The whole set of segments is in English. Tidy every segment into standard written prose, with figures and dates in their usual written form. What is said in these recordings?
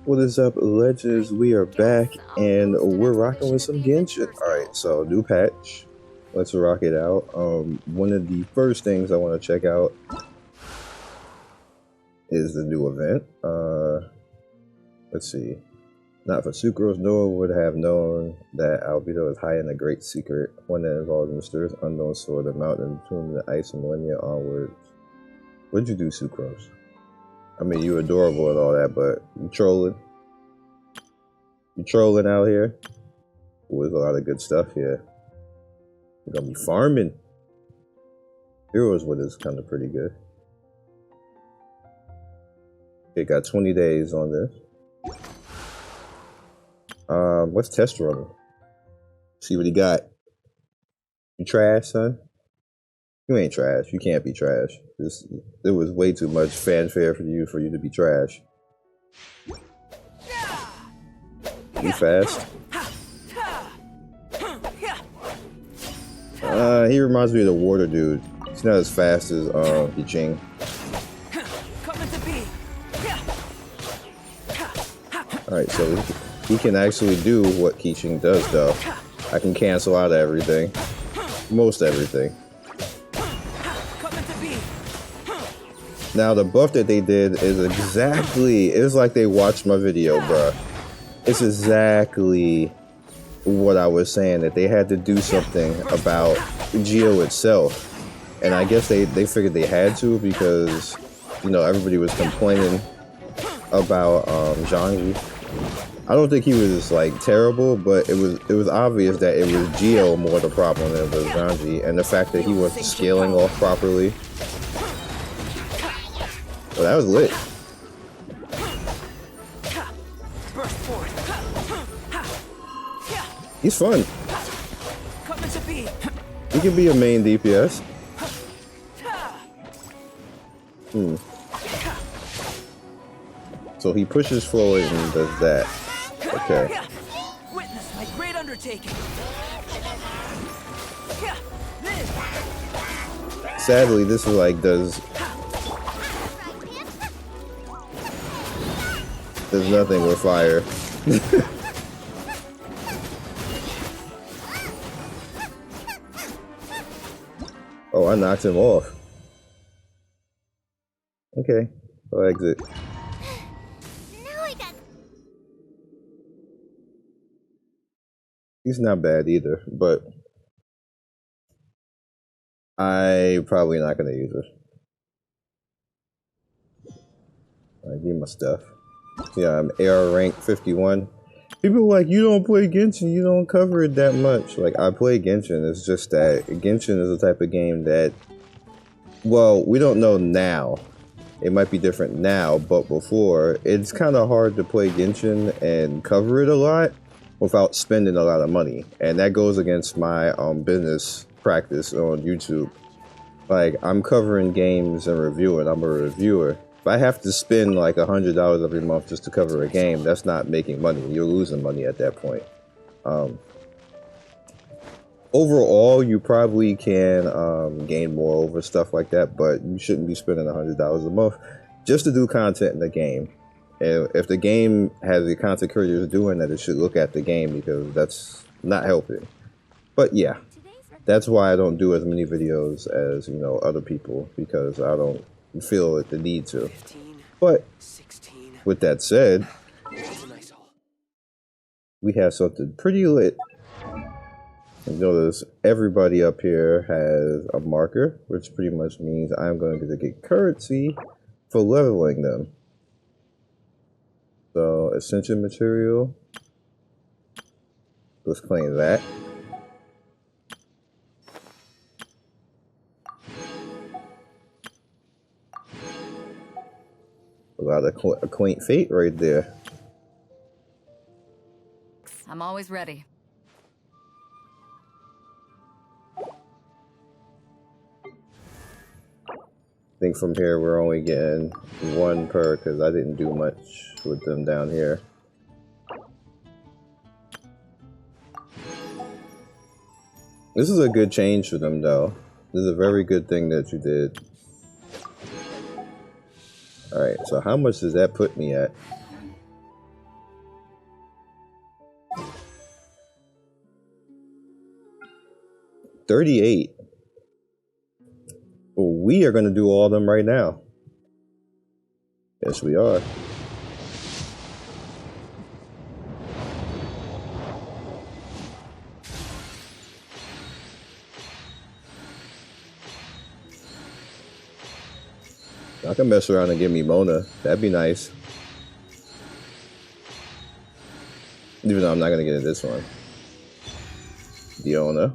What is up, legends? We are back and we're rocking with some Genshin. Alright, so new patch. Let's rock it out. One of the first things I want to check out is the new event. Let's see. Not for Sucrose, no one would have known that Albedo is hiding a great secret, one that involves a mysterious unknown sword, a mountain between the ice and millennia onwards. What'd you do, Sucrose? I mean, you adorable and all that, but you trolling. You trolling out here. Ooh, there's a lot of good stuff here. We're gonna be farming. Heroes with is kind of pretty good. It got 20 days on this. Let's test run him. See what he got. You trash, son? You ain't trash. You can't be trash. There was way too much fanfare for you to be trash. You fast? He reminds me of the water dude. He's not as fast as Yiching. Alright, so he can actually do what Keqing does, though. I can cancel out everything. Most everything. Now, the buff that they did is exactly... It's like they watched my video, bruh. It's exactly what I was saying, that they had to do something about Geo itself. And I guess they figured they had to because, you know, everybody was complaining about Zhangji. I don't think he was like terrible, but it was obvious that it was Geo more the problem than it was Zhangji, and the fact that he wasn't scaling off properly. Well, that was lit. He's fun. He can be a main DPS. So he pushes forward and does that. Okay. Witness my great undertaking. Sadly, this is like does nothing with fire. Oh, I knocked him off. Okay, I'll exit. He's not bad either, but I'm probably not gonna use it. I give my stuff. Yeah, I'm AR rank 51. People are like, you don't play Genshin, you don't cover it that much. Like, I play Genshin, it's just that Genshin is the type of game that, well, we don't know now. It might be different now, but before, it's kind of hard to play Genshin and cover it a lot without spending a lot of money. And that goes against my business practice on YouTube. Like, I'm covering games and reviewing, I'm a reviewer. If I have to spend like $100 every month just to cover a game, that's not making money. You're losing money at that point. Overall, you probably can gain more over stuff like that, but you shouldn't be spending $100 a month just to do content in the game. And if the game has the content creators doing that, it should look at the game because that's not helping. But yeah, that's why I don't do as many videos as, you know, other people, because I don't feel the need to. But with that said, we have something pretty lit. And notice everybody up here has a marker, which pretty much means I'm going to get currency for leveling them. So ascension material, let's claim that. A lot of a quaint fate right there. I'm always ready. I think from here we're only getting one per, because I didn't do much with them down here. This is a good change for them, though. This is a very good thing that you did. Alright, so how much does that put me at? $38. Well, we are going to do all of them right now. Yes, we are. I can mess around and give me Mona. That'd be nice. Even though I'm not gonna get this one. The owner.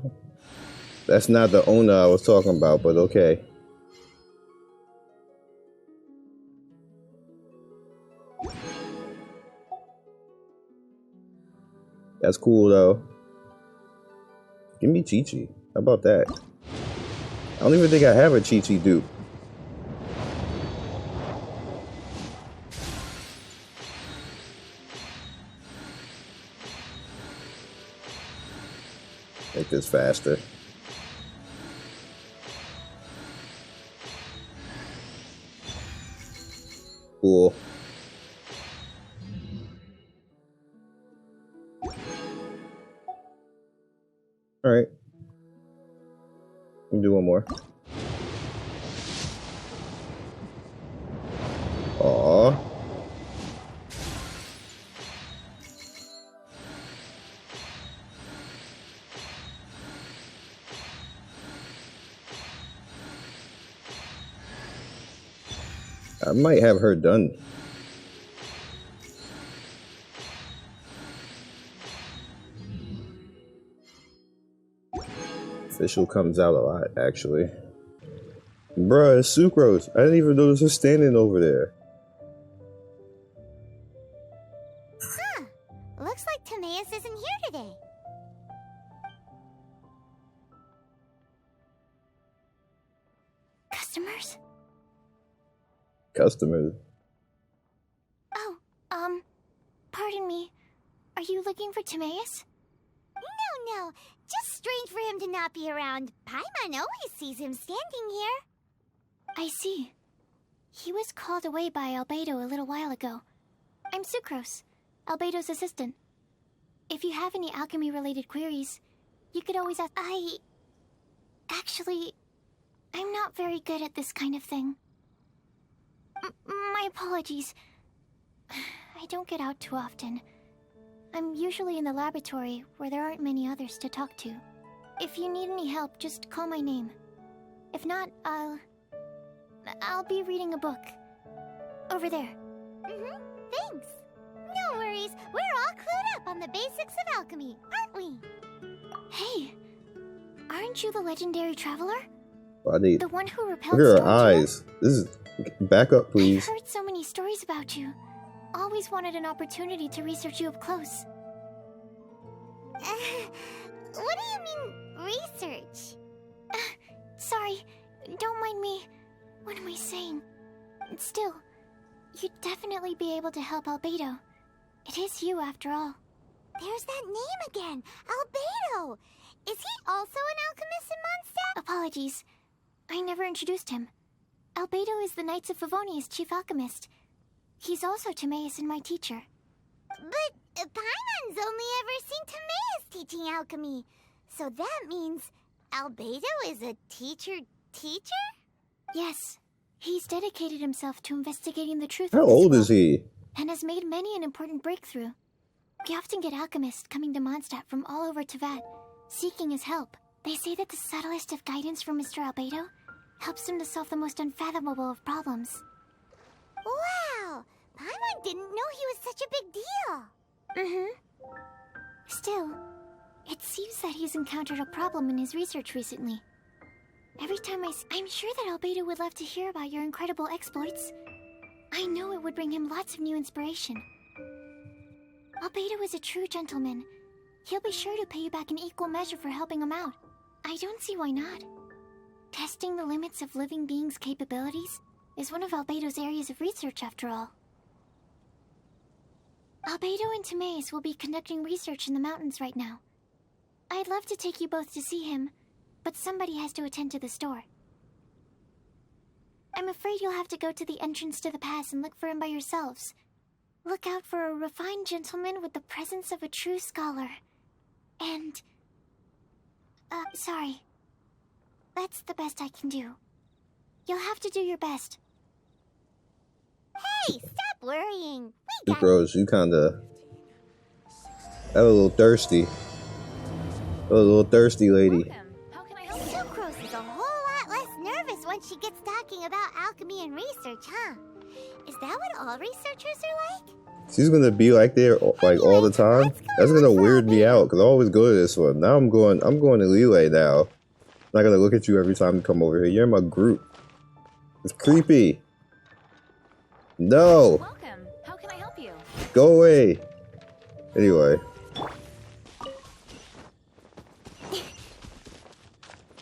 That's not the owner I was talking about, but okay. That's cool though. Give me Chi-Chi. How about that? I don't even think I have a Chi-Chi dupe. Make this faster. Cool. All right. Do one more. Aww. I might have her done. Official comes out a lot, actually. Bruh, it's Sucrose. I didn't even notice her standing over there. Huh. Looks like Timaeus isn't here today. Customers? Customers. Oh, pardon me. Are you looking for Timaeus? No. Just strange for him to not be around. Paimon always sees him standing here. I see. He was called away by Albedo a little while ago. I'm Sucrose, Albedo's assistant. If you have any alchemy-related queries, you could always ask. Actually, I'm not very good at this kind of thing. My apologies. I don't get out too often. I'm usually in the laboratory where there aren't many others to talk to. If you need any help, just call my name. If not, I'll be reading a book. Over there. Thanks. No worries. We're all clued up on the basics of alchemy, aren't we? Hey, aren't you the legendary traveler? The one who repelled Look at her storms? eyes. This is back up, please. I've heard so many stories about you. Always wanted an opportunity to research you up close. What do you mean, research? Sorry, don't mind me. What am I saying? Still, you'd definitely be able to help Albedo. It is you, after all. There's that name again, Albedo! Is he also an alchemist in Mondstadt? Apologies, I never introduced him. Albedo is the Knights of Favonia's chief alchemist. He's also Timaeus and my teacher. But Paimon's only ever seen Timaeus teaching alchemy. So that means Albedo is a teacher? Yes. He's dedicated himself to investigating the truth How of this old world is he? and has made many an important breakthrough. We often get alchemists coming to Mondstadt from all over Teyvat, seeking his help. They say that the subtlest of guidance from Mr. Albedo helps him to solve the most unfathomable of problems. Wow! Paimon didn't know he was such a big deal. Still, it seems that he's encountered a problem in his research recently. Every time I'm sure that Albedo would love to hear about your incredible exploits. I know it would bring him lots of new inspiration. Albedo is a true gentleman. He'll be sure to pay you back in equal measure for helping him out. I don't see why not. Testing the limits of living beings' capabilities is one of Albedo's areas of research, after all. Albedo and Timaeus will be conducting research in the mountains right now. I'd love to take you both to see him, but somebody has to attend to the store. I'm afraid you'll have to go to the entrance to the pass and look for him by yourselves. Look out for a refined gentleman with the presence of a true scholar. And... sorry. That's the best I can do. You'll have to do your best. Hey, stop worrying. We got Bros, you kinda... That was a little thirsty. That was a little thirsty lady. How can I help you? Sucrose is a whole lot less nervous when she gets talking about alchemy and research, huh? Is that what all researchers are like? She's gonna be like there like all the time. That's gonna weird me out because I always go to this one. Now I'm going to Lele now. I'm not gonna look at you every time you come over here. You're in my group. It's creepy. No. Welcome. How can I help you? Go away. Anyway.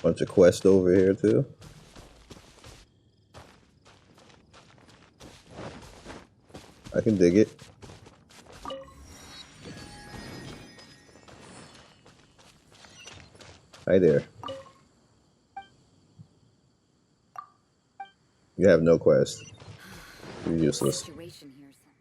Bunch of quests over here too. I can dig it. Hi there. You have no quest. You're useless. Situation here, son.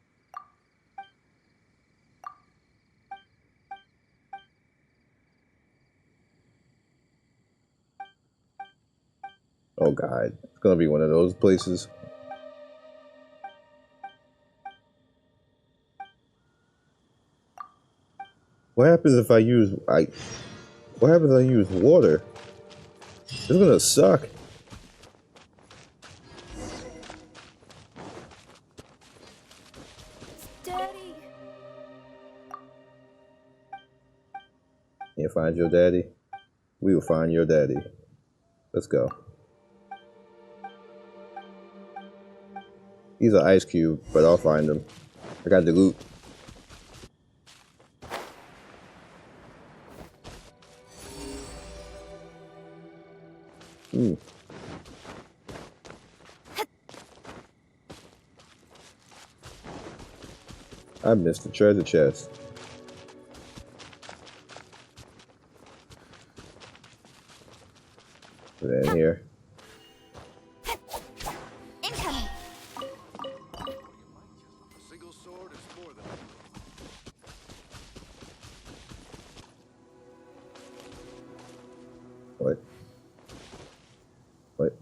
Oh god. It's gonna be one of those places. What happens if I use what happens if I use water? It's gonna suck. Daddy. You find your daddy? We will find your daddy. Let's go. He's an ice cube, but I'll find him. I got the loot. I missed the treasure chest. Put it in here. Incoming. A single sword is more than What? What?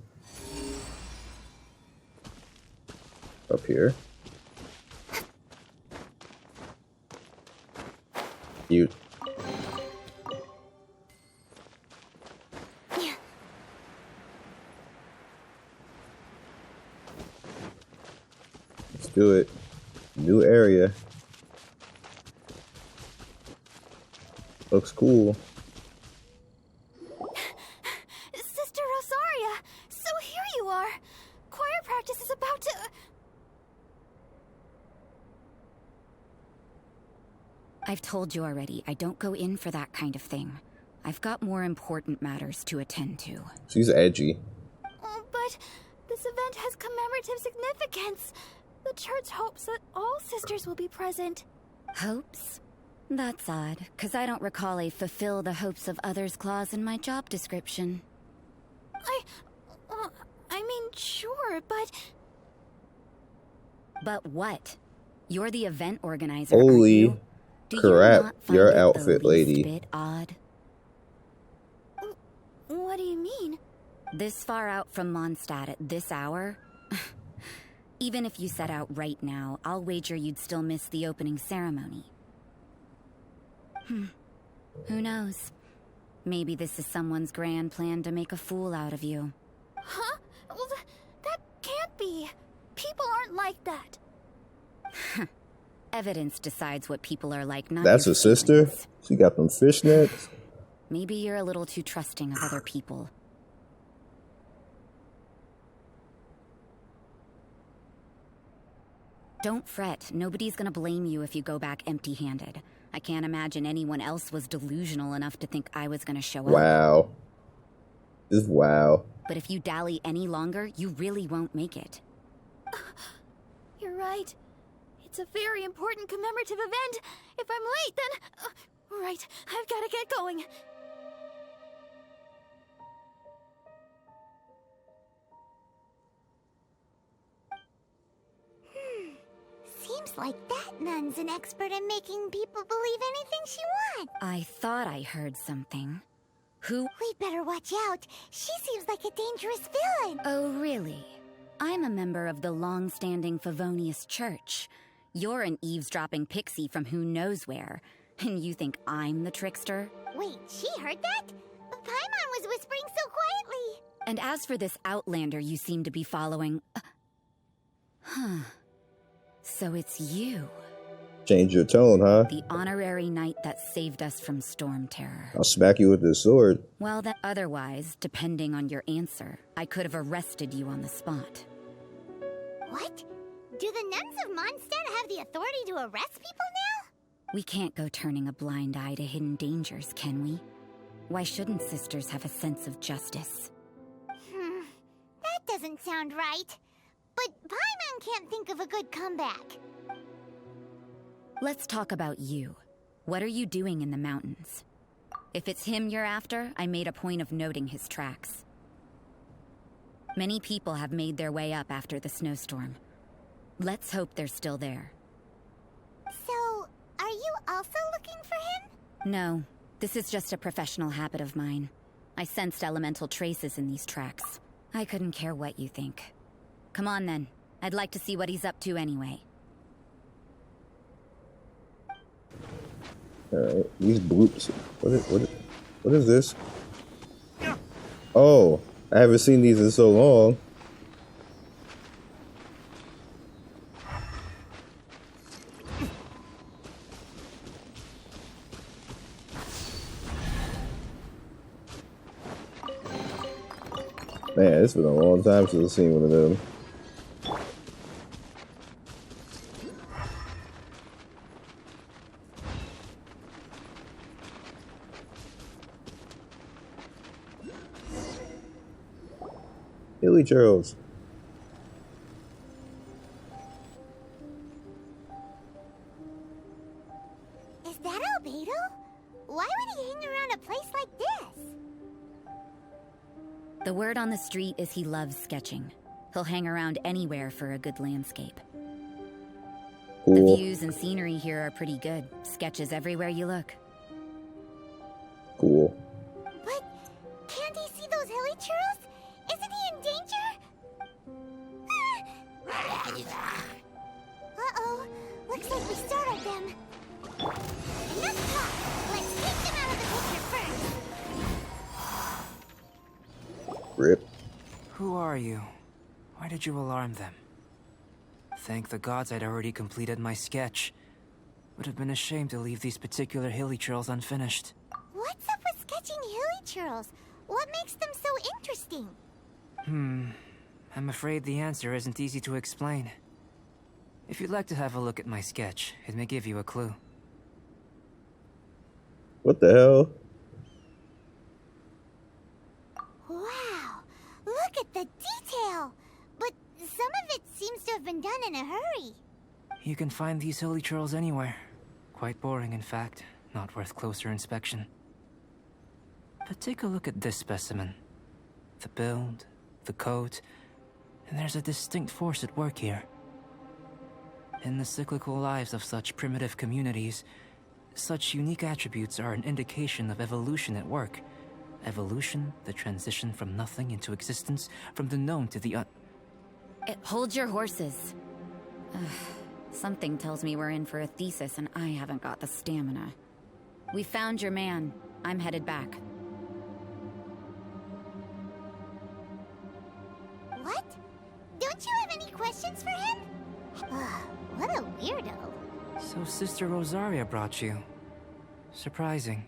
Up here? You. Let's do it. New area. Looks cool. Sister Rosaria, so here you are. Choir practice is about to... I've told you already, I don't go in for that kind of thing. I've got more important matters to attend to. She's edgy. Oh, but this event has commemorative significance. The church hopes that all sisters will be present. Hopes? That's odd, because I don't recall a fulfill the hopes of others clause in my job description. I mean, sure, but... But what? You're the event organizer, aren't Holy you? Do crap, you not find your it the outfit, least lady. bit odd? What do you mean? This far out from Mondstadt at this hour? Even if you set out right now, I'll wager you'd still miss the opening ceremony. Who knows? Maybe this is someone's grand plan to make a fool out of you. Huh? Well, that can't be. People aren't like that. Evidence decides what people are like, not That's your a sister? feelings. She got them fishnets? Maybe you're a little too trusting of other people. Don't fret. Nobody's gonna blame you if you go back empty-handed. I can't imagine anyone else was delusional enough to think I was gonna show up. Wow. Just wow. But if you dally any longer, you really won't make it. You're right. It's a very important commemorative event. If I'm late, then... right, I've gotta get going. Just like that nun's an expert in making people believe anything she wants. I thought I heard something. Who? We'd better watch out. She seems like a dangerous villain. Oh, really? I'm a member of the long-standing Favonius Church. You're an eavesdropping pixie from who knows where. And you think I'm the trickster? Wait, she heard that? Paimon was whispering so quietly. And as for this outlander you seem to be following... Huh. So it's you. Change your tone, huh? The honorary knight that saved us from storm terror. I'll smack you with this sword. Well, then otherwise, depending on your answer, I could have arrested you on the spot. What? Do the nuns of Mondstadt have the authority to arrest people now? We can't go turning a blind eye to hidden dangers, can we? Why shouldn't sisters have a sense of justice? That doesn't sound right. But Paimon can't think of a good comeback. Let's talk about you. What are you doing in the mountains? If it's him you're after, I made a point of noting his tracks. Many people have made their way up after the snowstorm. Let's hope they're still there. So, are you also looking for him? No, this is just a professional habit of mine. I sensed elemental traces in these tracks. I couldn't care what you think. Come on then. I'd like to see what he's up to anyway. Alright, these bloops. What is this? Oh, I haven't seen these in so long. Man, it's been a long time since I've seen one of them. Hilly Charles. Is that Albedo? Why would he hang around a place like this? The word on the street is he loves sketching. He'll hang around anywhere for a good landscape. Cool. The views and scenery here are pretty good. Sketches everywhere you look. Cool. But can't he see those hilly churls? Isn't he in danger? Uh-oh. Looks like we startled them. Enough talk. Let's take them out of the picture first. Rip. Who are you? Why did you alarm them? Thank the gods I'd already completed my sketch. Would have been a shame to leave these particular hilly churls unfinished. What's up with sketching hilly churls? What makes them so interesting? I'm afraid the answer isn't easy to explain. If you'd like to have a look at my sketch, it may give you a clue. What the hell? Wow, look at the detail! But some of it seems to have been done in a hurry. You can find these hilly churls anywhere. Quite boring, in fact. Not worth closer inspection. But take a look at this specimen. The build, the coat, and there's a distinct force at work here. In the cyclical lives of such primitive communities, such unique attributes are an indication of evolution at work. Evolution, the transition from nothing into existence, from the known to the Hold your horses. Something tells me we're in for a thesis and I haven't got the stamina. We found your man. I'm headed back. What? Don't you have any questions for him? What a weirdo. So Sister Rosaria brought you. Surprising.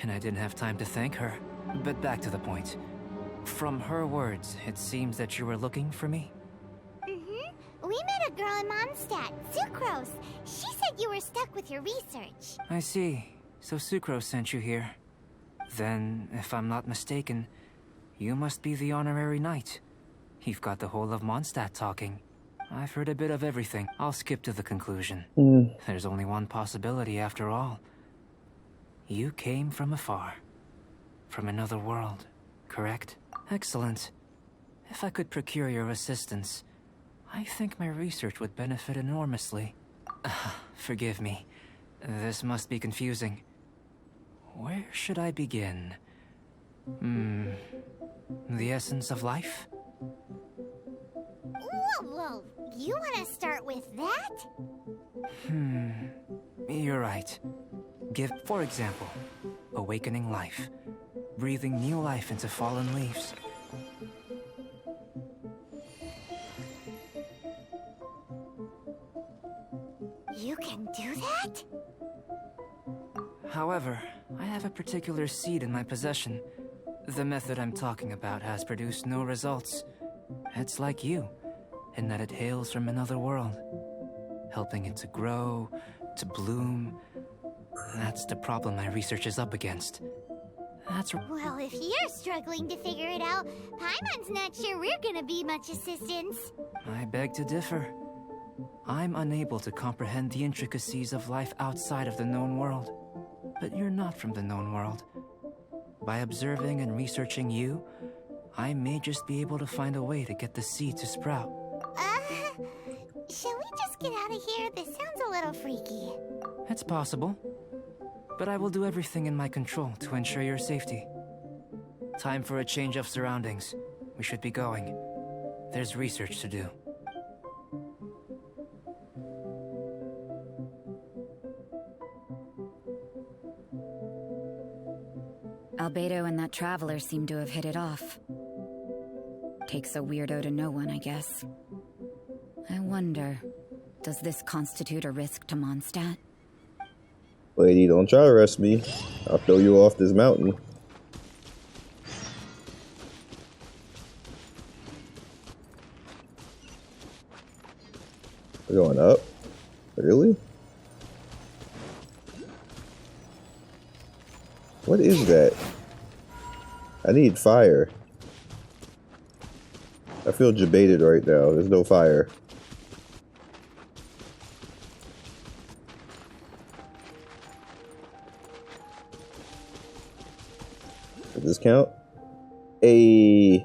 And I didn't have time to thank her. But back to the point. From her words, it seems that you were looking for me? We met a girl in Mondstadt, Sucrose. She said you were stuck with your research. I see. So Sucrose sent you here. Then, if I'm not mistaken, you must be the honorary knight. You've got the whole of Mondstadt talking. I've heard a bit of everything. I'll skip to the conclusion. There's only one possibility after all. You came from afar. From another world, correct? Excellent. If I could procure your assistance, I think my research would benefit enormously. Forgive me. This must be confusing. Where should I begin? The essence of life? Whoa, you want to start with that? You're right. For example, awakening life. Breathing new life into fallen leaves. You can do that? However, I have a particular seed in my possession. The method I'm talking about has produced no results. It's like you, in that it hails from another world. Helping it to grow, to bloom. That's the problem my research is up against. Well, if you're struggling to figure it out, Paimon's not sure we're gonna be much assistance. I beg to differ. I'm unable to comprehend the intricacies of life outside of the known world. But you're not from the known world. By observing and researching you, I may just be able to find a way to get the seed to sprout. Shall we just get out of here? This sounds a little freaky. It's possible. But I will do everything in my control to ensure your safety. Time for a change of surroundings. We should be going. There's research to do. Albedo and that traveler seem to have hit it off. Takes a weirdo to know one, I guess. I wonder, does this constitute a risk to Mondstadt? Lady, don't try to arrest me. I'll throw you off this mountain. We're going up? Really? What is that? I need fire. I feel debated right now. There's no fire. Does this count? A.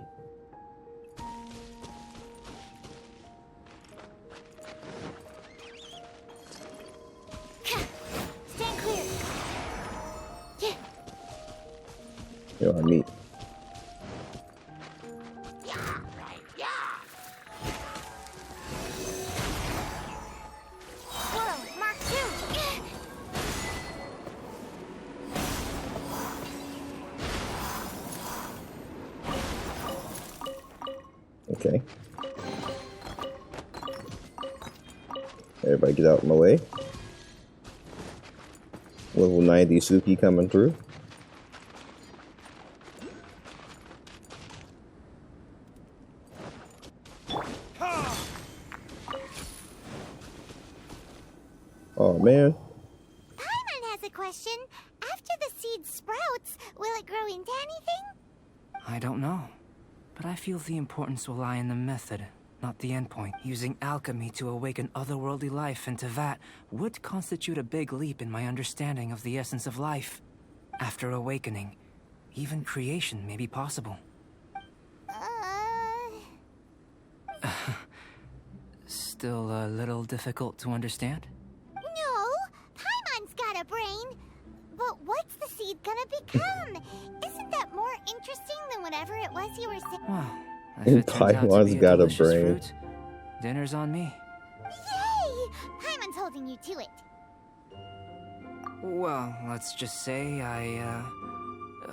Stand clear. Yeah. Yo, I meet. Whoa, Mark 2. Okay. Everybody get out of my way. Level 90 Suki coming through. Oh man. Paimon has a question. After the seed sprouts, will it grow into anything? I don't know. But I feel the importance will lie in the method, not the endpoint. Using alchemy to awaken otherworldly life into that would constitute a big leap in my understanding of the essence of life. After awakening, even creation may be possible. Still a little difficult to understand? No, Paimon's got a brain. But what's the seed gonna become? Isn't that more interesting than whatever it was you were saying? Well, if And it turns out to Paimon's be a got a delicious brain. fruit, dinner's on me. Yay! Paimon's holding you to it. Well, let's just say I,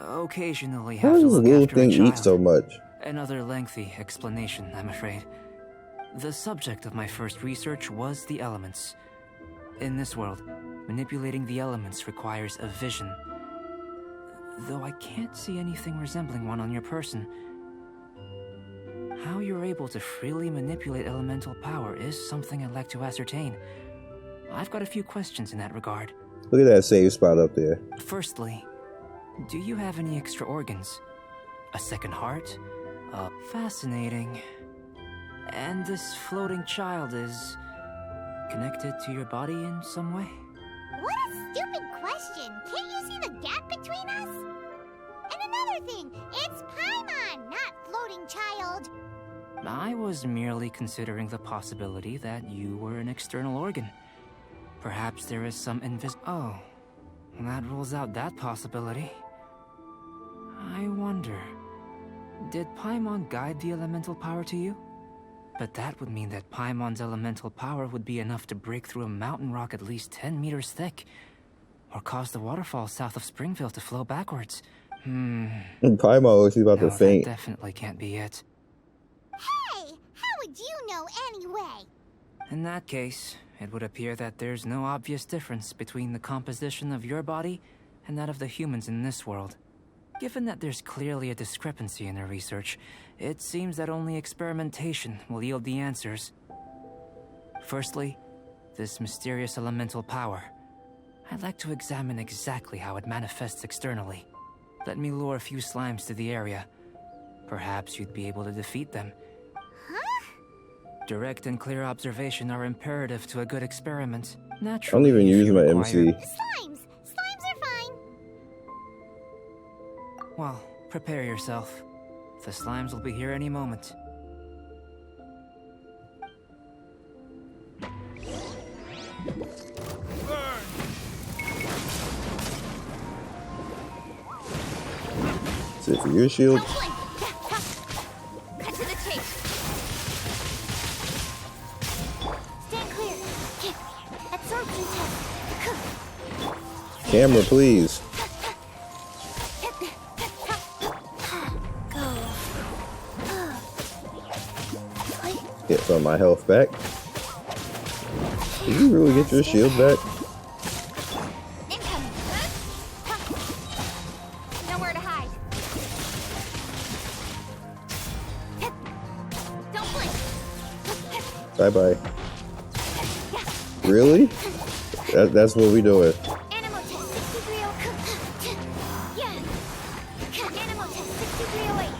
occasionally How have to does this look little after a thing child. eat so much? Another lengthy explanation, I'm afraid. The subject of my first research was the elements. In this world, manipulating the elements requires a vision. Though I can't see anything resembling one on your person. How you're able to freely manipulate elemental power is something I'd like to ascertain. I've got a few questions in that regard. Look at that save spot up there. Firstly, do you have any extra organs? A second heart? Fascinating. And this floating child is connected to your body in some way? What a stupid question. Can't you see the gap between us? And another thing, it's Paimon, not floating child. I was merely considering the possibility that you were an external organ. Perhaps there is some Oh, that rules out that possibility. I wonder, did Paimon guide the elemental power to you? But that would mean that Paimon's elemental power would be enough to break through a mountain rock at least 10 meters thick, or cause the waterfall south of Springville to flow backwards. Paimon, she's about to faint. That definitely can't be it. Hey, how would you know anyway? In that case, it would appear that there's no obvious difference between the composition of your body and that of the humans in this world. Given that there's clearly a discrepancy in their research, it seems that only experimentation will yield the answers. Firstly, this mysterious elemental power. I'd like to examine exactly how it manifests externally. Let me lure a few slimes to the area. Perhaps you'd be able to defeat them. Huh? Direct and clear observation are imperative to a good experiment. I don't Naturally, even if use you my require- MC. Slimes! Slimes are fine! Well, prepare yourself. The slimes will be here any moment. Is it for your shield? Don't blink. Cut to the chase. Stand clear. Absorption test. Camera, please. Go. Get some of my health back. Did you really get your shield back? Incoming. Nowhere to hide. Don't blink. Bye-bye. Really? That's what we doing. Animal test 6308. Yeah. Animal test 6308.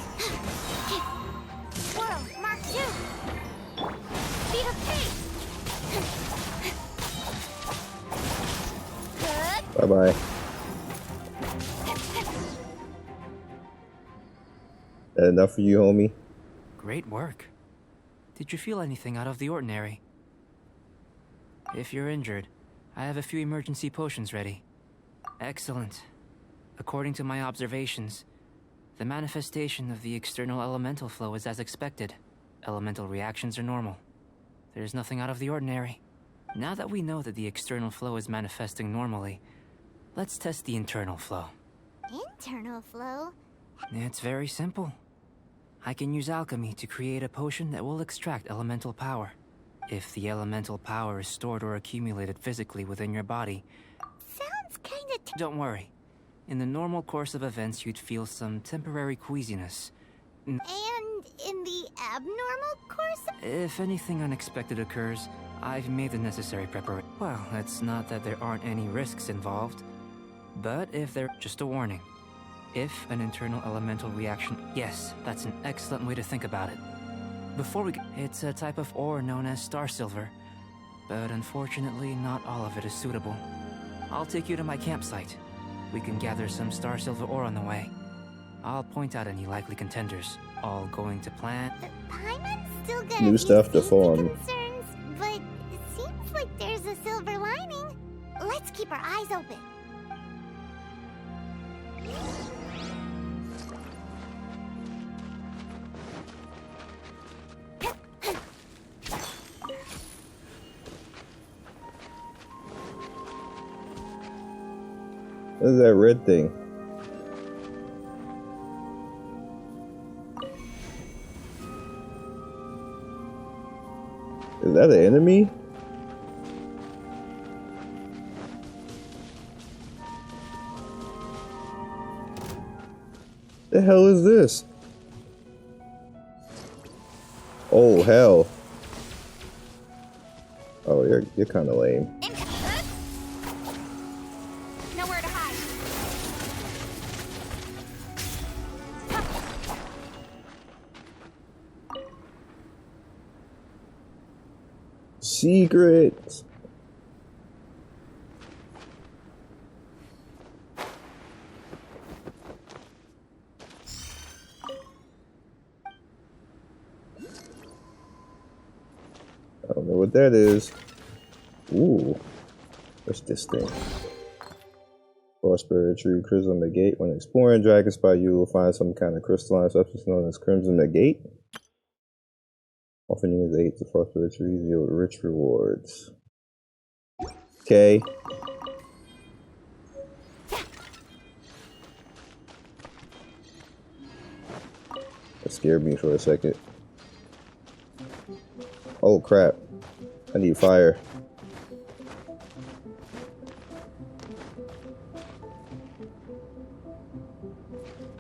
Swirl, Mark 2. Speed of pace. Good. Bye-bye. That enough for you, homie? Great work. Did you feel anything out of the ordinary? If you're injured, I have a few emergency potions ready. Excellent. According to my observations, the manifestation of the external elemental flow is as expected. Elemental reactions are normal. There's nothing out of the ordinary. Now that we know that the external flow is manifesting normally, let's test the internal flow. Internal flow? It's very simple. I can use alchemy to create a potion that will extract elemental power. If the elemental power is stored or accumulated physically within your body, Sounds kinda don't worry. In the normal course of events, you'd feel some temporary queasiness. And in the abnormal course of... If anything unexpected occurs, I've made the necessary preparation. Well, it's not that there aren't any risks involved, but if there... Just a warning. If an internal elemental reaction... Yes, that's an excellent way to think about it. Before we... It's a type of ore known as star silver, but unfortunately not all of it is suitable. I'll take you to my campsite. We can gather some star silver ore on the way. I'll point out any likely contenders. All going to plan. Paimon's still got New a few stuff to safety form. concerns, but it seems like there's a silver lining. Let's keep our eyes open. What is that red thing? Is that an enemy? The hell is this? Oh hell. Oh, you're kind of lame. Nowhere to hide. Secrets. I don't know what that is. Ooh. What's this thing? Prosperity Tree, Crimson Negate. When exploring Dragon Spot, you will find some kind of crystalline substance known as Crimson Negate. Often used aids to Prosperity Trees yield rich rewards. Okay. That scared me for a second. Oh crap. I need fire.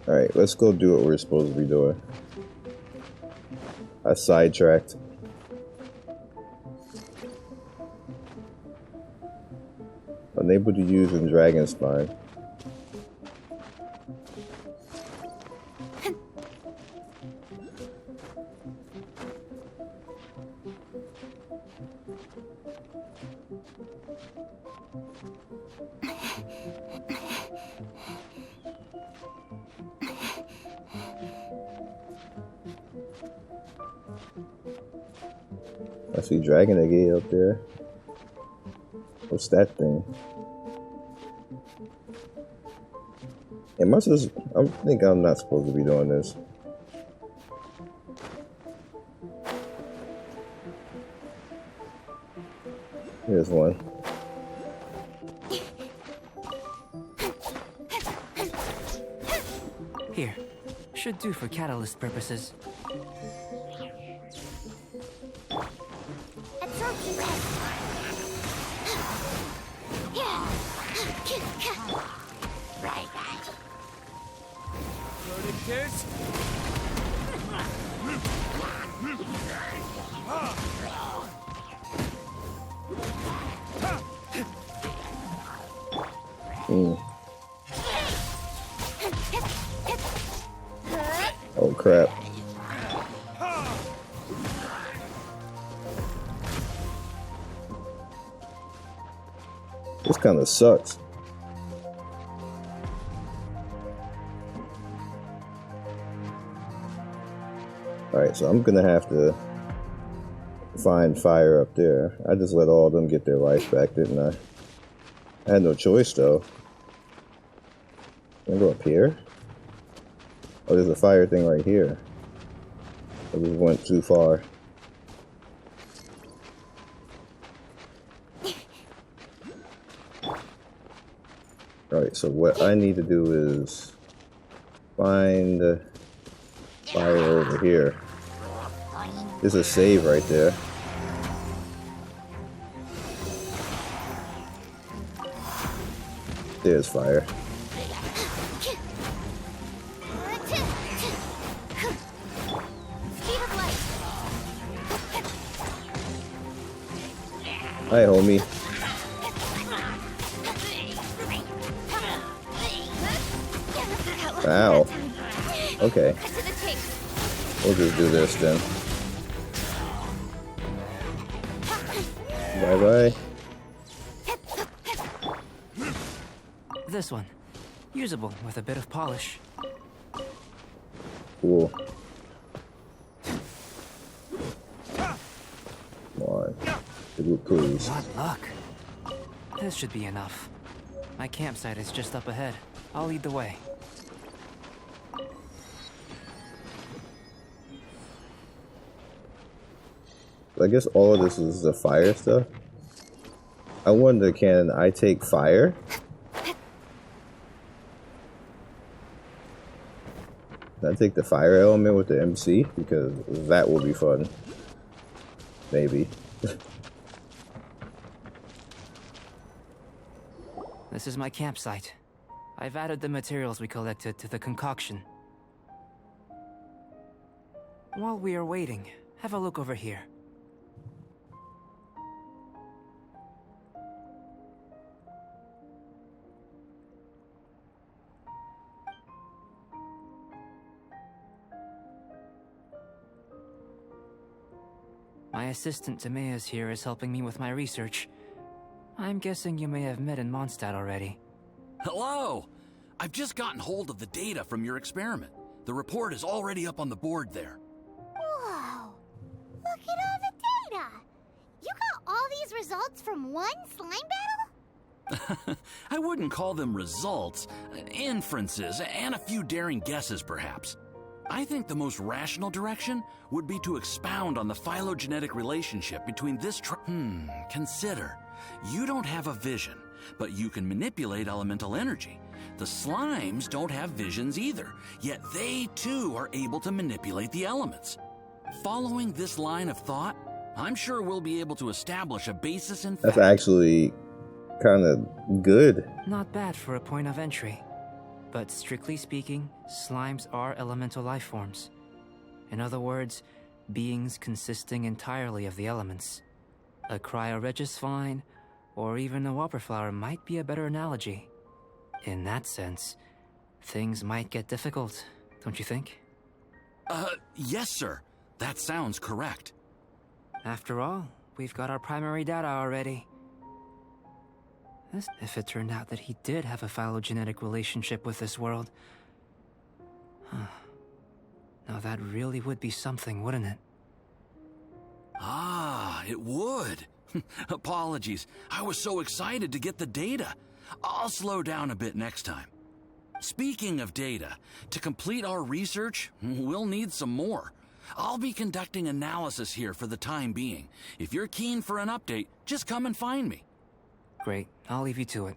Alright, let's go do what we're supposed to be doing. I sidetracked. Unable to use in Dragon Spine. I see Dragon Negate up there. What's that thing? I think I'm not supposed to be doing this. Here's one. Here. Should do for catalyst purposes. Oh crap. This kind of sucks. Alright, so I'm gonna have to find fire up there. I just let all of them get their life back, didn't I? I had no choice though. Can I go up here? Oh, there's a fire thing right here. I just went too far. Alright, so what I need to do is find fire over here. There's a save right there. There's fire. Hi, homie. Ow. Okay. We'll just do this then. Bye-bye. This one. Usable with a bit of polish. Cool. Come on. Please. What luck. This should be enough. My campsite is just up ahead. I'll lead the way. I guess all of this is the fire stuff. I wonder, can I take fire? Can I take the fire element with the MC? Because that will be fun. Maybe. This is my campsite. I've added the materials we collected to the concoction. While we are waiting, have a look over here. My assistant Timaeus here is helping me with my research. I'm guessing you may have met in Mondstadt already. Hello! I've just gotten hold of the data from your experiment. The report is already up on the board there. Whoa! Look at all the data! You got all these results from one slime battle? I wouldn't call them results, inferences, and a few daring guesses, perhaps. I think the most rational direction would be to expound on the phylogenetic relationship between this consider. You don't have a vision, but you can manipulate elemental energy. The slimes don't have visions either, yet they too are able to manipulate the elements. Following this line of thought, I'm sure we'll be able to establish a basis in fact. That's actually kind of good. Not bad for a point of entry. But strictly speaking, slimes are elemental life forms. In other words, beings consisting entirely of the elements. A cryoregisvine, or even a whopperflower might be a better analogy. In that sense, things might get difficult, don't you think? Yes, sir. That sounds correct. After all, we've got our primary data already. If it turned out that he did have a phylogenetic relationship with this world... Now that really would be something, wouldn't it? Ah, it would. Apologies. I was so excited to get the data. I'll slow down a bit next time. Speaking of data, to complete our research, we'll need some more. I'll be conducting analysis here for the time being. If you're keen for an update, just come and find me. Great, I'll leave you to it.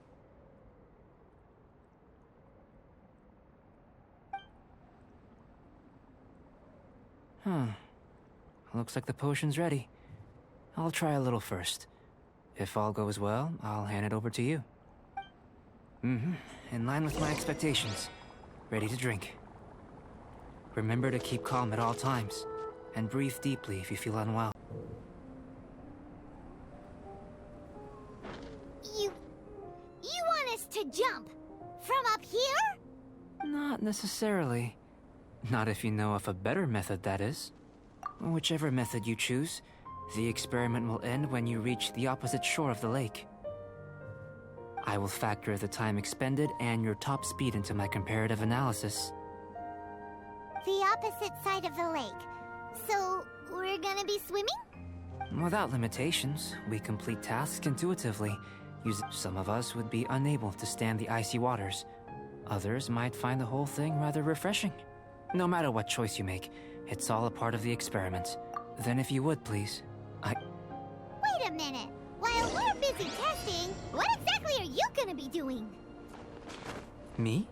Looks like the potion's ready. I'll try a little first. If all goes well, I'll hand it over to you. In line with my expectations. Ready to drink. Remember to keep calm at all times, and breathe deeply if you feel unwell. You want us to jump? From up here? Not necessarily. Not if you know of a better method, that is. Whichever method you choose, the experiment will end when you reach the opposite shore of the lake. I will factor the time expended and your top speed into my comparative analysis. The opposite side of the lake. So, we're gonna be swimming? Without limitations, we complete tasks intuitively. Some of us would be unable to stand the icy waters. Others might find the whole thing rather refreshing. No matter what choice you make, it's all a part of the experiment. Then if you would, please, Wait a minute! While we're busy testing, what exactly are you gonna be doing? Me?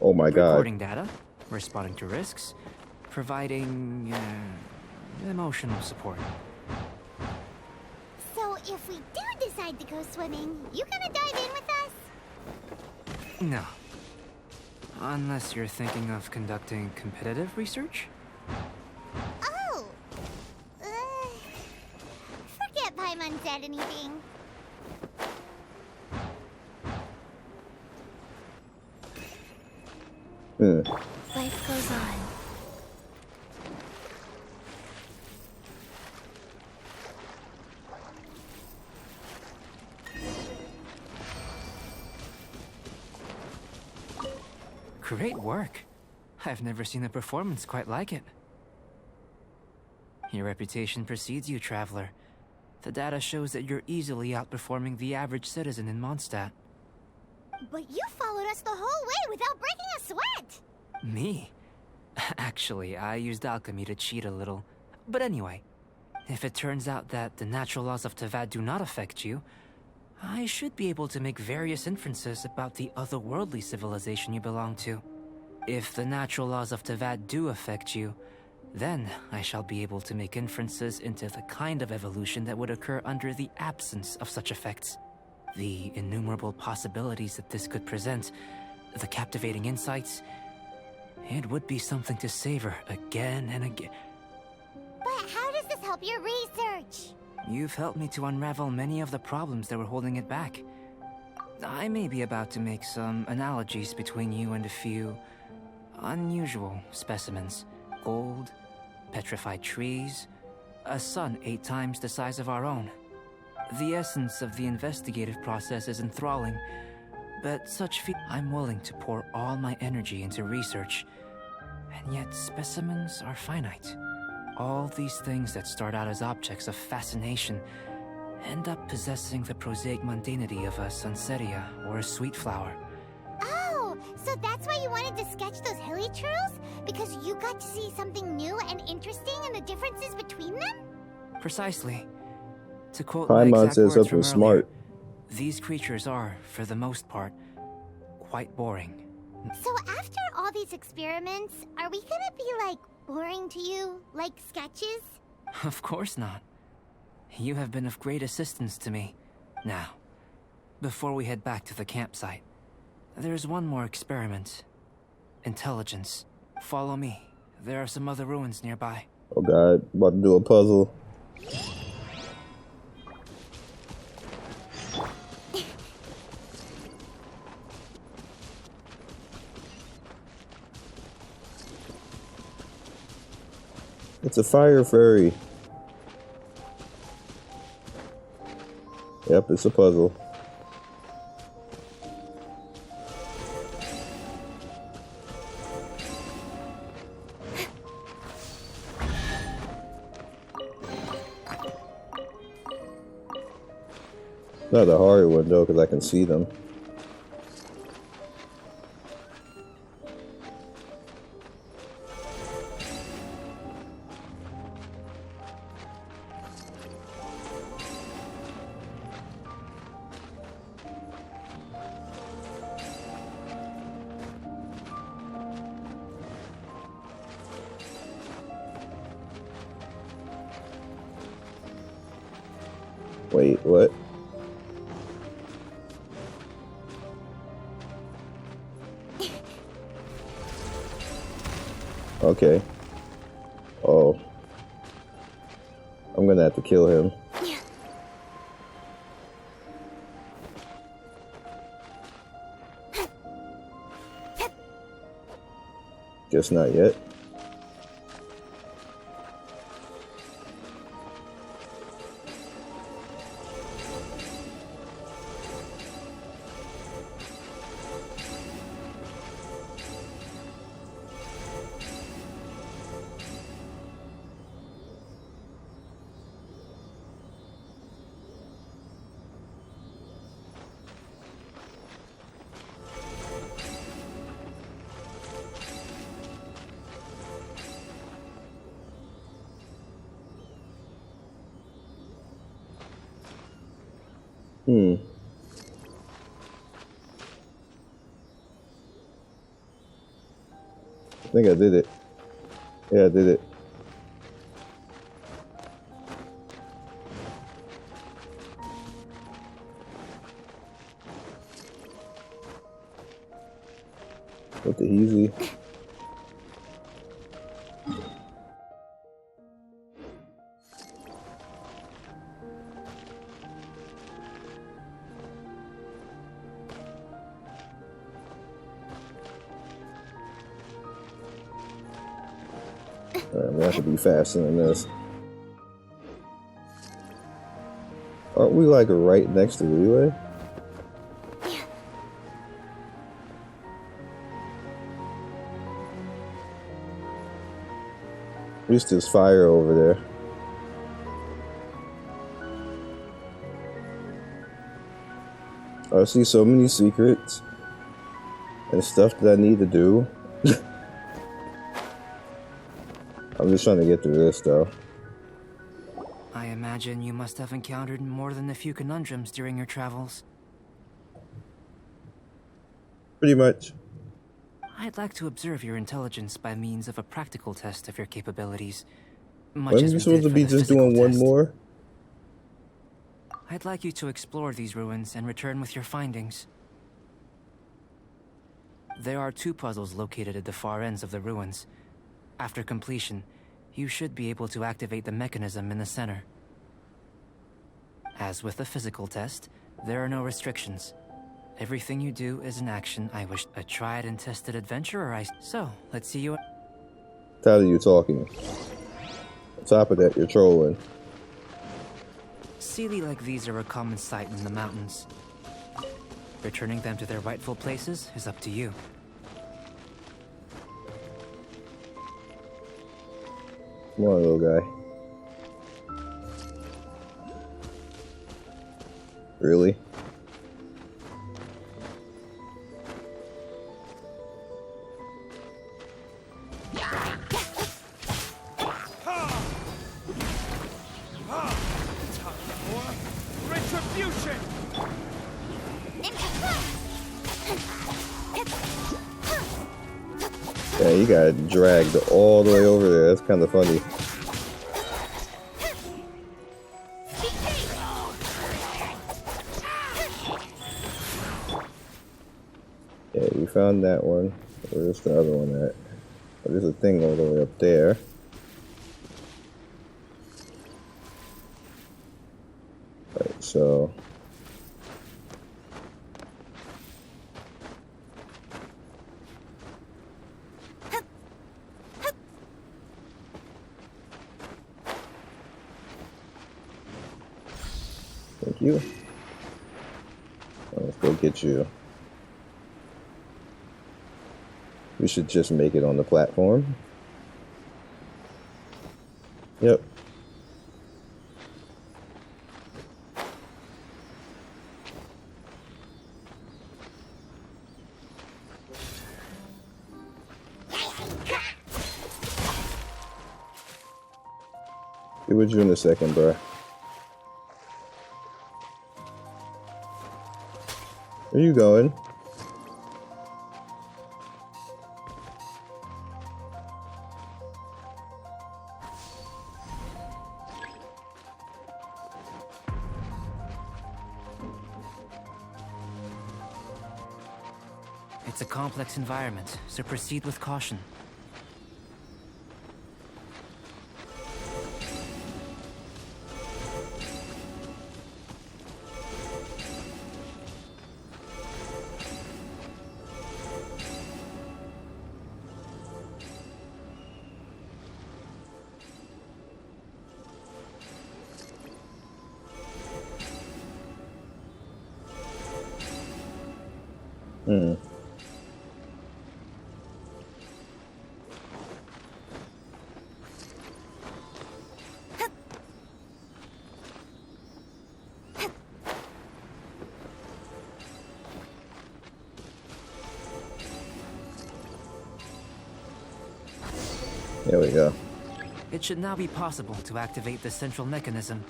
Oh my god. Recording data, responding to risks, providing, emotional support. So if we do decide to go swimming, you gonna dive in with us? No. Unless you're thinking of conducting competitive research? Oh! Forget Paimon said anything. Life goes on. Great work. I've never seen a performance quite like it. Your reputation precedes you, Traveler. The data shows that you're easily outperforming the average citizen in Mondstadt. But you followed us the whole way without breaking a sweat! Me? Actually, I used alchemy to cheat a little. But anyway, if it turns out that the natural laws of Tevat do not affect you, I should be able to make various inferences about the otherworldly civilization you belong to. If the natural laws of Tevat do affect you, then I shall be able to make inferences into the kind of evolution that would occur under the absence of such effects. The innumerable possibilities that this could present, the captivating insights, it would be something to savor again and again. But how does this help your research? You've helped me to unravel many of the problems that were holding it back. I may be about to make some analogies between you and a few unusual specimens. Gold, petrified trees, a sun 8 times the size of our own. The essence of the investigative process is enthralling, but I'm willing to pour all my energy into research, and yet specimens are finite. All these things that start out as objects of fascination end up possessing the prosaic mundanity of a Sunsetia or a sweet flower. Oh, so that's why you wanted to sketch those hilly churls? Because you got to see something new and interesting and the differences between them? Precisely. To quote my Paimon exact says words something from earlier, smart. these creatures are, for the most part, quite boring. So after all these experiments, are we gonna be, like, boring to you? Like sketches? Of course not. You have been of great assistance to me. Now, before we head back to the campsite, there's one more experiment. Intelligence. Follow me. There are some other ruins nearby. Oh god, about to do a puzzle. It's a fire fairy. Yep, it's a puzzle. Not a hard one though, because I can see them. Wait, what? Okay. Oh. I'm gonna have to kill him. Guess not yet. I think I did it. Yeah, I did it. What the heezy? Alright, we have to be faster than this. Aren't we like right next to Relay? At least there's fire over there. I see so many secrets and stuff that I need to do. I'm just trying to get through this though. I imagine you must have encountered more than a few conundrums during your travels. Pretty much. I'd like to observe your intelligence by means of a practical test of your capabilities. Why are we supposed to be just doing one more? I'd like you to explore these ruins and return with your findings. There are 2 puzzles located at the far ends of the ruins. After completion, you should be able to activate the mechanism in the center. As with the physical test, there are no restrictions. Everything you do is an action I wish a tried and tested adventurer So, let's see you. Tired of you talking. On top of that, you're trolling. Sealy like these are a common sight in the mountains. Returning them to their rightful places is up to you. Come on, little guy. Really? Retribution! Yeah, you got dragged all the way over there. That's kind of funny. Yeah, you found that one. Where's the other one at? Oh, there's a thing all the way up there. Right, so... Thank you. Let's go get you. We should just make it on the platform. Yep. Be with you in a second, bro. Where you going? It's a complex environment, so proceed with caution. There we go. It should now be possible to activate the central mechanism.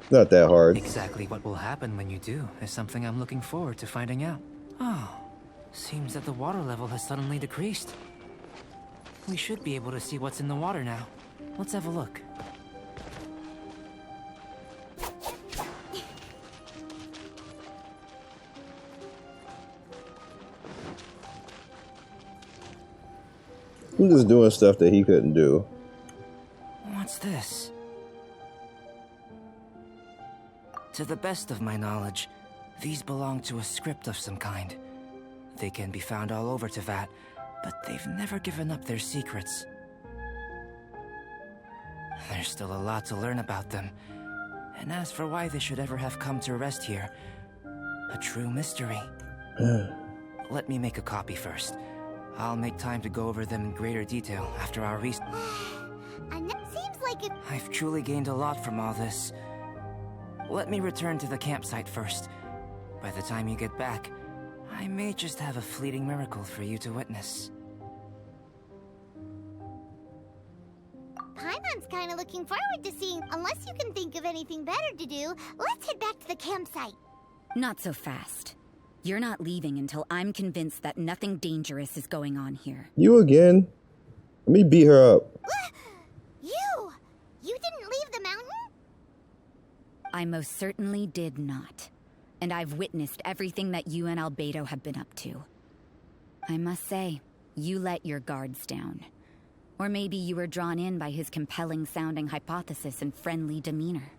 Not that hard. Exactly what will happen when you do is something I'm looking forward to finding out. Oh, seems that the water level has suddenly decreased. We should be able to see what's in the water now. Let's have a look. I'm just doing stuff that he couldn't do. What's this? To the best of my knowledge, these belong to a script of some kind. They can be found all over Teyvat, but they've never given up their secrets. There's still a lot to learn about them. And as for why they should ever have come to rest here, a true mystery. Let me make a copy first. I'll make time to go over them in greater detail after our And that seems like it. I've truly gained a lot from all this. Let me return to the campsite first. By the time you get back, I may just have a fleeting miracle for you to witness. Paimon's kind of looking forward to seeing. Unless you can think of anything better to do, let's head back to the campsite. Not so fast. You're not leaving until I'm convinced that nothing dangerous is going on here. You again? Let me beat her up. You didn't leave the mountain? I most certainly did not. And I've witnessed everything that you and Albedo have been up to. I must say, you let your guards down. Or maybe you were drawn in by his compelling-sounding hypothesis and friendly demeanor.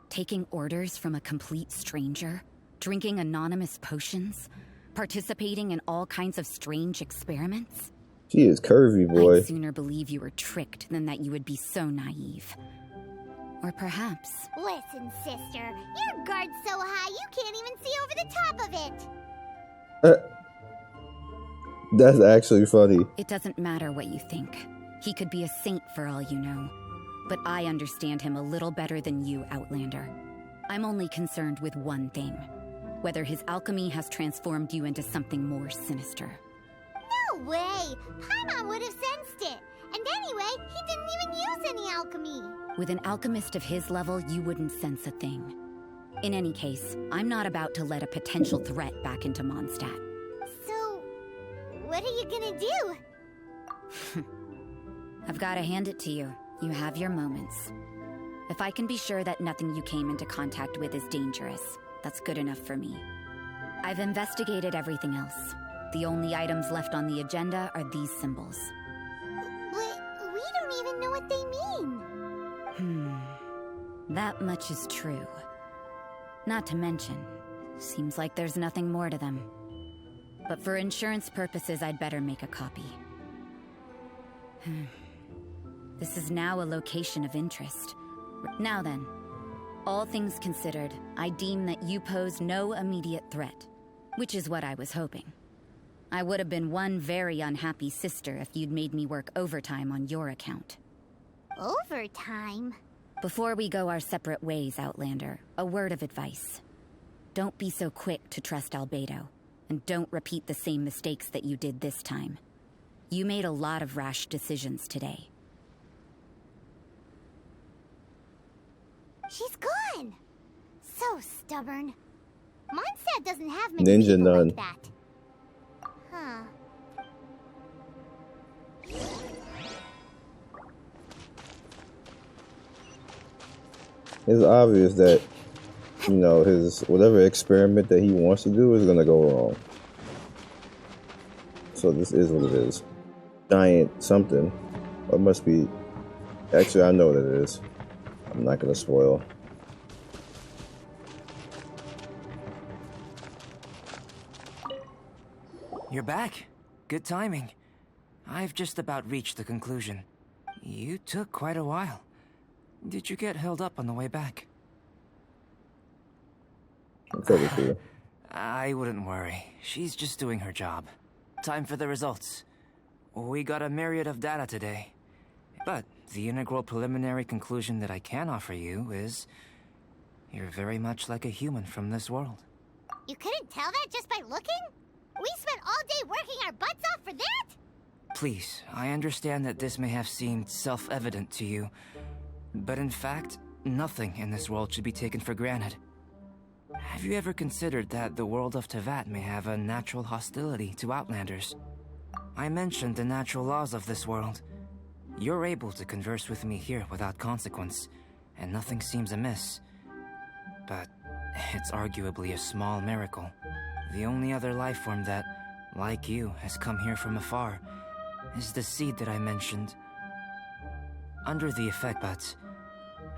Taking orders from a complete stranger, drinking anonymous potions, participating in all kinds of strange experiments. She is curvy, boy. I'd sooner believe you were tricked than that you would be so naive. Or perhaps... Listen, sister, your guard's so high you can't even see over the top of it. That's actually funny. It doesn't matter what you think. He could be a saint for all you know. But I understand him a little better than you, Outlander. I'm only concerned with one thing. Whether his alchemy has transformed you into something more sinister. No way! Paimon would have sensed it! And anyway, he didn't even use any alchemy! With an alchemist of his level, you wouldn't sense a thing. In any case, I'm not about to let a potential threat back into Mondstadt. So, what are you gonna do? I've gotta hand it to you. You have your moments. If I can be sure that nothing you came into contact with is dangerous, that's good enough for me. I've investigated everything else. The only items left on the agenda are these symbols. But we don't even know what they mean. That much is true. Not to mention, seems like there's nothing more to them. But for insurance purposes, I'd better make a copy. This is now a location of interest. Now then, all things considered, I deem that you pose no immediate threat, which is what I was hoping. I would have been one very unhappy sister if you'd made me work overtime on your account. Overtime? Before we go our separate ways, Outlander, a word of advice. Don't be so quick to trust Albedo, and don't repeat the same mistakes that you did this time. You made a lot of rash decisions today. She's gone! So stubborn. Mondstadt doesn't have many Ninja people nun. like that. Huh. It's obvious that, you know, his whatever experiment that he wants to do is gonna go wrong. So this is what it is. Giant something. It must be. Actually, I know what it is. I'm not gonna spoil. You're back. Good timing. I've just about reached the conclusion. You took quite a while. Did you get held up on the way back? I'll tell it to you. I wouldn't worry. She's just doing her job. Time for the results. We got a myriad of data today. But the integral preliminary conclusion that I can offer you is... you're very much like a human from this world. You couldn't tell that just by looking? We spent all day working our butts off for that? Please, I understand that this may have seemed self-evident to you, but in fact, nothing in this world should be taken for granted. Have you ever considered that the world of Teyvat may have a natural hostility to Outlanders? I mentioned the natural laws of this world. You're able to converse with me here without consequence, and nothing seems amiss. But it's arguably a small miracle. The only other life form that, like you, has come here from afar is the seed that I mentioned. Under the effect, but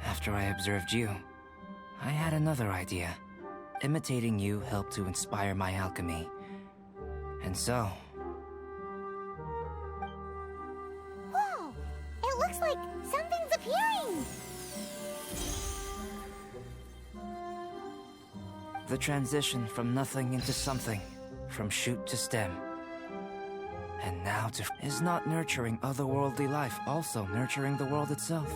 after I observed you, I had another idea. Imitating you helped to inspire my alchemy. And so... Whoa! It looks like something's appearing! the transition from nothing into something, from shoot to stem. And now to is not nurturing otherworldly life, also nurturing the world itself.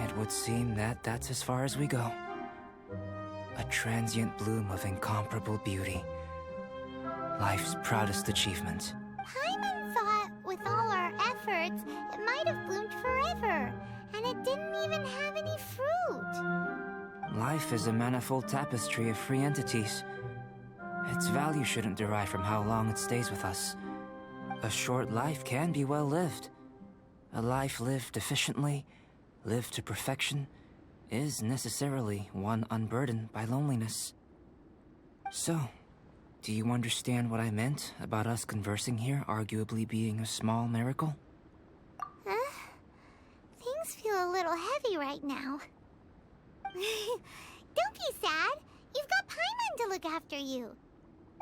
It would seem that that's as far as we go. A transient bloom of incomparable beauty. Life's proudest achievement. Paimon thought, with all our efforts, it might have bloomed forever, and it didn't even have any fruit. Life is a manifold tapestry of free entities. Its value shouldn't derive from how long it stays with us. A short life can be well lived. A life lived efficiently, lived to perfection, is necessarily one unburdened by loneliness. So, do you understand what I meant about us conversing here arguably being a small miracle? Things feel a little heavy right now. Don't be sad. You've got Paimon to look after you.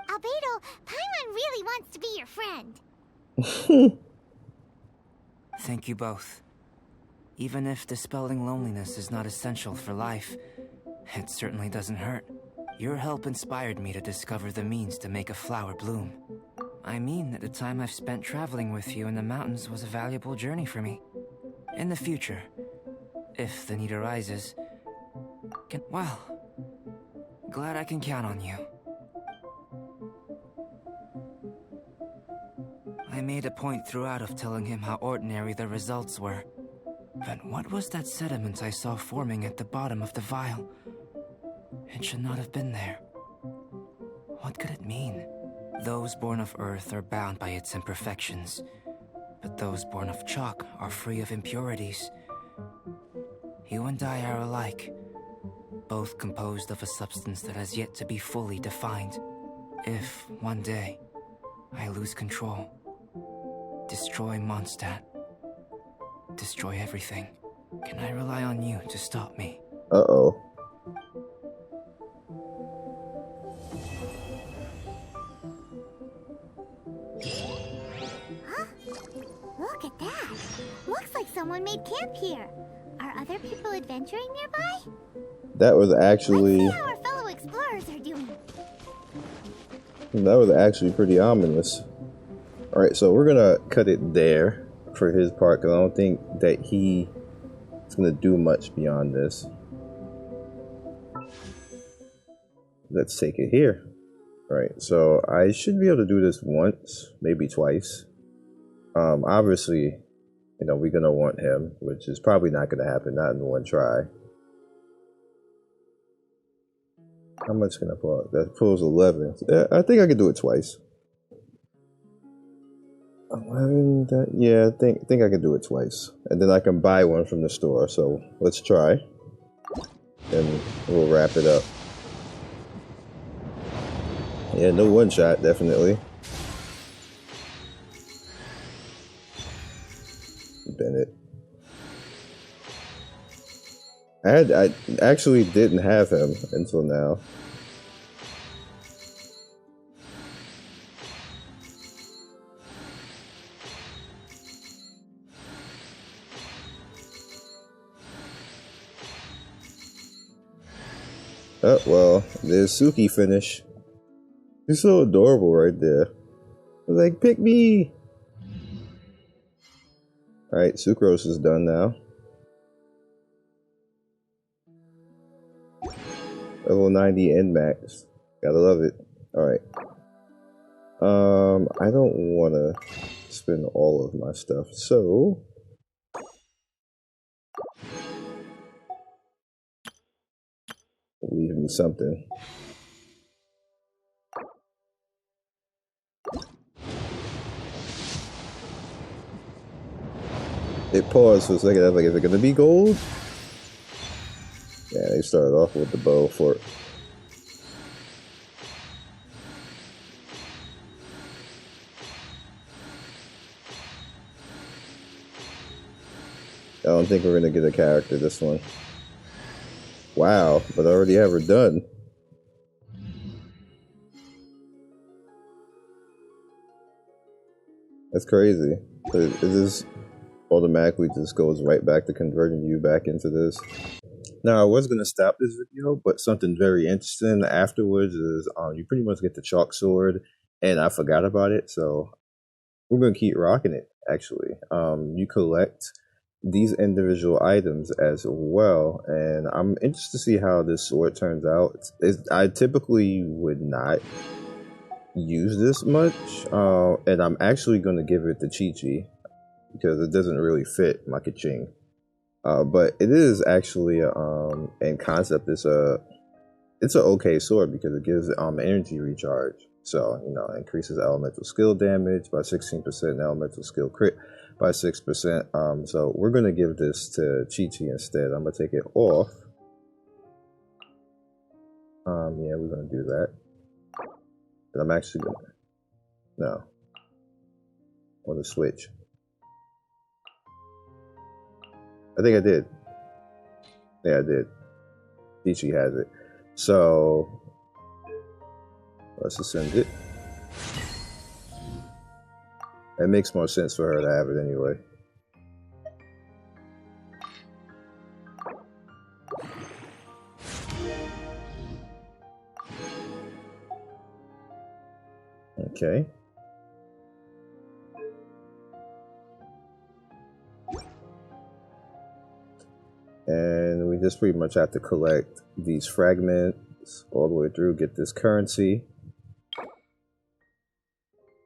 Albedo, Paimon really wants to be your friend. Thank you both. Even if dispelling loneliness is not essential for life, it certainly doesn't hurt. Your help inspired me to discover the means to make a flower bloom. I mean that the time I've spent traveling with you in the mountains was a valuable journey for me. In the future, if the need arises, well, glad I can count on you. I made a point throughout of telling him how ordinary the results were. But what was that sediment I saw forming at the bottom of the vial? It should not have been there. What could it mean? Those born of Earth are bound by its imperfections, but those born of chalk are free of impurities. You and I are alike, both composed of a substance that has yet to be fully defined. If, one day, I lose control, destroy Mondstadt, destroy everything, can I rely on you to stop me? Uh-oh. Look at that. Looks like someone made camp here. Are other people adventuring nearby? That was actually... Let's see how our fellow explorers are doing. That was actually pretty ominous. Alright, so we're gonna cut it there for his part, because I don't think that he is gonna do much beyond this. Let's take it here. Alright, so I should be able to do this once, maybe twice. Obviously, you know, we're gonna want him, which is probably not gonna happen, not in one try. How much can I pull out? That pulls 11. I think I can do it twice. 11, yeah, I think I can do it twice. And then I can buy one from the store, so let's try. And we'll wrap it up. Yeah, no one shot, definitely. Bennett. I actually didn't have him until now. Oh, well, there's Suki finish. He's so adorable right there. Like, pick me! Alright, Sucrose is done now. Level 90 and max. Gotta love it. Alright. I don't wanna spend all of my stuff, so... leave me something. It paused for a second. I was like, is it gonna be gold? Yeah, they started off with the bow for it. I don't think we're gonna get a character this one. Wow, but I already have her done. That's crazy. It just automatically just goes right back to converting you back into this. Now, I was going to stop this video, but something very interesting afterwards is you pretty much get the chalk sword, and I forgot about it, so we're going to keep rocking it, actually. You collect these individual items as well, and I'm interested to see how this sword turns out. I typically would not use this much, and I'm actually going to give it to Chi-Chi because it doesn't really fit my Kaching. But it is actually in concept it's an okay sword because it gives energy recharge. So, you know, increases elemental skill damage by 16% and elemental skill crit by 6%. So we're gonna give this to Chi-Chi instead. I'm gonna take it off. Yeah, we're gonna do that. But I'm actually gonna no. I want to switch. I think I did. Yeah, I did. Chi-Chi has it. So let's ascend it. It makes more sense for her to have it anyway. Okay. just pretty much have to collect these fragments all the way through, get this currency.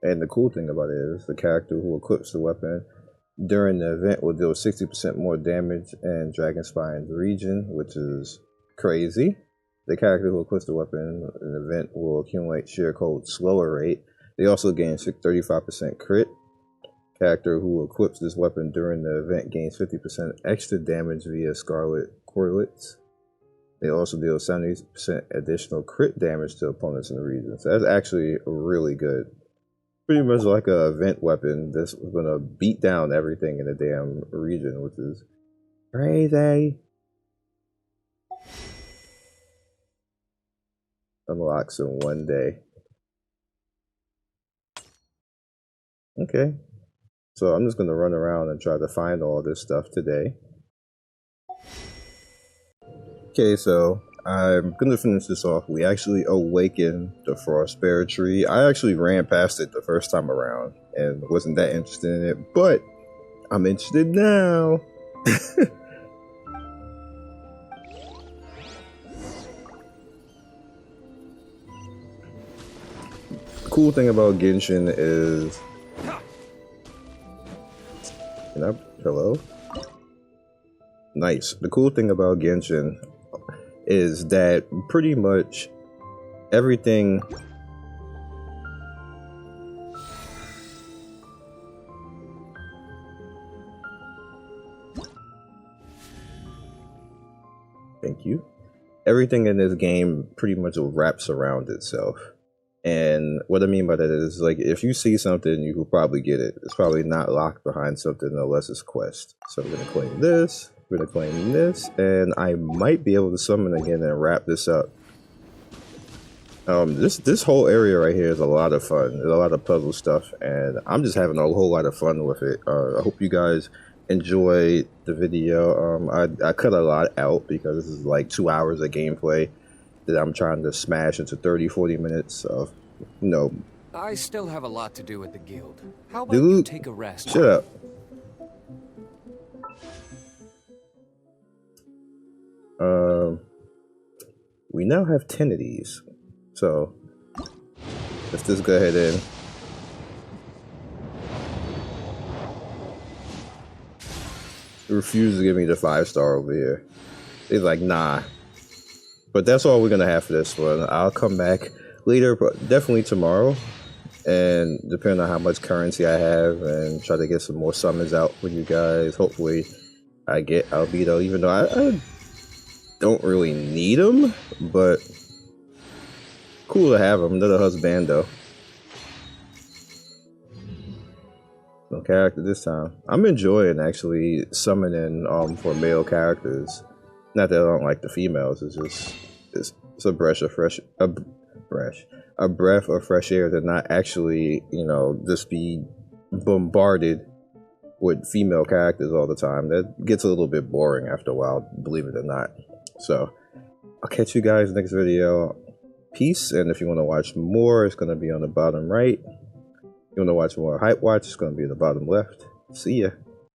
And the cool thing about it is the character who equips the weapon during the event will deal 60% more damage in Dragon Spine's region, which is crazy. The character who equips the weapon in the event will accumulate sheer cold slower rate. They also gain 35% crit. Character who equips this weapon during the event gains 50% extra damage via Scarlet Correlates. They also deal 70% additional crit damage to opponents in the region. So that's actually really good. Pretty much like an event weapon that's gonna beat down everything in the damn region, which is crazy. Unlocks in 1 day. Okay. So I'm just gonna run around and try to find all this stuff today. Okay, so I'm gonna finish this off. We actually awakened the Frostbear tree. I actually ran past it the first time around and wasn't that interested in it, but I'm interested now. Cool thing about Genshin is, hello? Nice. The cool thing about Genshin is that pretty much everything everything in this game pretty much wraps around itself. And what I mean by that is, like, if you see something, you will probably get it. It's probably not locked behind something unless it's quest. So we're gonna claim this, we're gonna claim this, and I might be able to summon again and wrap this up. This whole area right here is a lot of fun. There's a lot of puzzle stuff, and I'm just having a whole lot of fun with it. I hope you guys enjoyed the video. I cut a lot out because this is like 2 hours of gameplay that I'm trying to smash into 30-40 minutes of, I still have a lot to do with the guild. How about dude, you take a rest? Shut up. We now have 10 of these, so let's just go ahead and refuse to give me the 5-star over here. He's like, nah. But that's all we're gonna have for this one. I'll come back later, but definitely tomorrow, and depending on how much currency I have, and try to get some more summons out for you guys. Hopefully I get Albedo, even though I don't really need him, but cool to have him. Another husbando. No character this time. I'm enjoying actually summoning for male characters. Not that I don't like the females. It's just it's a breath of fresh air to not actually, just be bombarded with female characters all the time. That gets a little bit boring after a while, believe it or not. So I'll catch you guys next video. Peace. And if you want to watch more, it's going to be on the bottom right. If you want to watch more Hype Watch, it's going to be in the bottom left. See ya.